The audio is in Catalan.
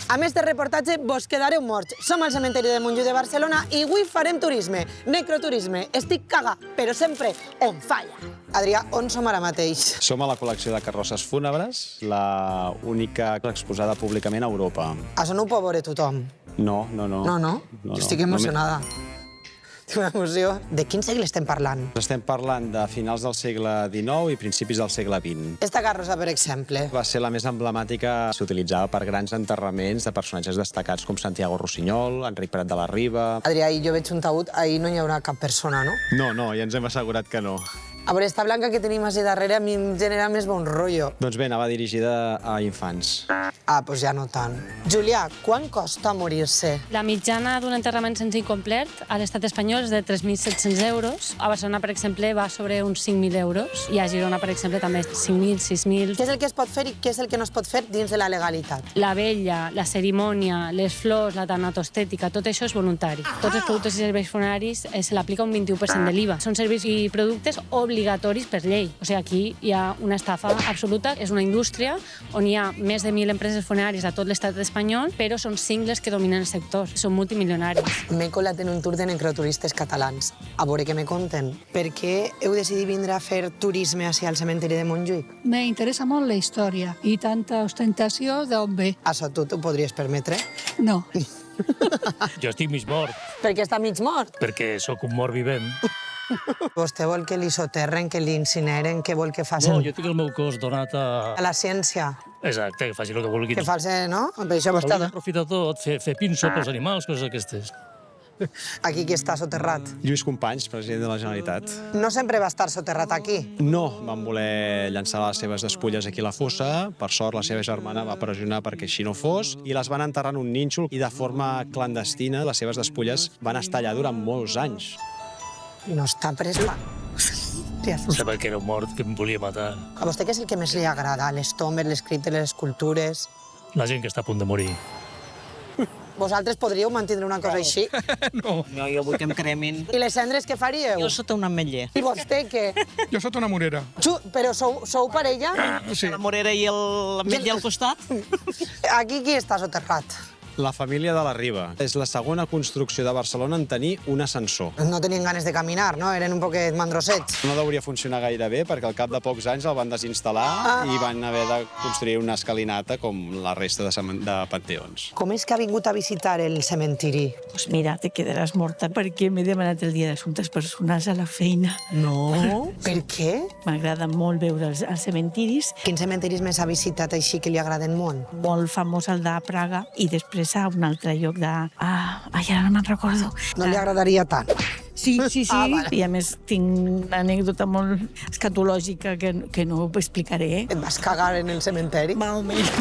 A més de reportatge, vos quedareu morts. Som al cementeri de Montjuïc de Barcelona i avui farem turisme, necroturisme. Estic caga, però sempre on falla. Adrià, on som ara mateix? Som a la col·lecció de carrosses fúnebres, la única exposada públicament a Europa. Això no ho pot veure tothom. No. No? Jo estic emocionada. Tinc una emoció. De quin segle estem parlant? Estem parlant de finals del segle XIX i principis del segle XX. Esta carrossa, per exemple. Va ser la més emblemàtica, s'utilitzava per grans enterraments de personatges destacats com Santiago Rossinyol, Enric Prat de la Riba... Adrià, jo veig un taüt, ahir no hi haurà cap persona, no? No, ja ens hem assegurat que no. A veure, esta blanca que tenim així darrere a mi em genera més bon rotllo. Doncs bé, anava dirigida a infants. Ah, doncs ja no tant. Julià, quan costa morir-se? La mitjana d'un enterrament senzill complet a l'estat espanyol és de 3.700 euros. A Barcelona, per exemple, va sobre uns 5.000 euros. I a Girona, per exemple, també 5.000, 6.000. Què és el que es pot fer i què és el que no es pot fer dins de la legalitat? La vella, la cerimònia, les flors, la tanatostètica, tot això és voluntari. Tots els productes i serveis funeraris se l'aplica un 21% de l'IVA. Són serveis i productes obligatoris per llei. O sigui, aquí hi ha una estafa absoluta. És una indústria on hi ha més de 1.000 empreses funeràries a tot l'estat espanyol, però són cingles que dominen el sector. Són multimilionaris. M'he colat en un tour de necroturistes catalans. A veure què me conten. Per què heu decidit vindre a fer turisme hacia el cementeri de Montjuïc? Me interessa molt la història i tanta ostentació d'on ve. Això tu t'ho podries permetre? No. Jo estic mig mort, Per què està mig mort? perquè sóc un mort vivent. Vostè vol que li soterren, que li incineren, què vol que faci? No, jo tinc el meu cos donat A la ciència. Exacte, que faci el que vulgui. Que faci, no? Per això vostè... Hauria d'aprofitar tot, fer pinso pels animals, coses aquestes. Aquí qui està soterrat? Lluís Companys, president de la Generalitat. No sempre va estar soterrat aquí. No, van voler llançar les seves despulles aquí a la fossa. Per sort, la seva germana va pressionar perquè així no fos i les van enterrar en un nínxol i de forma clandestina les seves despulles van estar allà durant molts anys. No està pres... Sabia que era un mort que em volia matar. A vostè què és el que més li agrada? Les tombes, les criptes, les escultures? La gent que està a punt de morir. Vosaltres podríeu mantindre una cosa així? No, jo vull que em cremin. I les cendres què faríeu? Jo sota un ametller. I vostè què? Jo sóc una morera. Però sou parella? Sí. La morera i l'ametller al costat. Aquí qui està soterrat? La família de la Riba. És la segona construcció de Barcelona en tenir un ascensor. No tenien ganes de caminar, no? Eren un poquet mandrosets. No hauria funcionar gaire bé perquè al cap de pocs anys el van desinstal·lar i van haver de construir una escalinata com la resta de panteons. Com és que ha vingut a visitar el cementiri? Pues mira, te quedaràs morta perquè m'he demanat el dia d'assumptes personals a la feina. No? Per què? M'agrada molt veure els cementiris, Quins cementiris més ha visitat així que li agraden molt? molt famós el de Praga i després a un altre lloc de... ara no me'n recordo. No li agradaria tant? Sí. Vale. I a més tinc una anècdota molt escatològica que no ho explicaré. Et vas cagar en el cementeri? Mal o menys.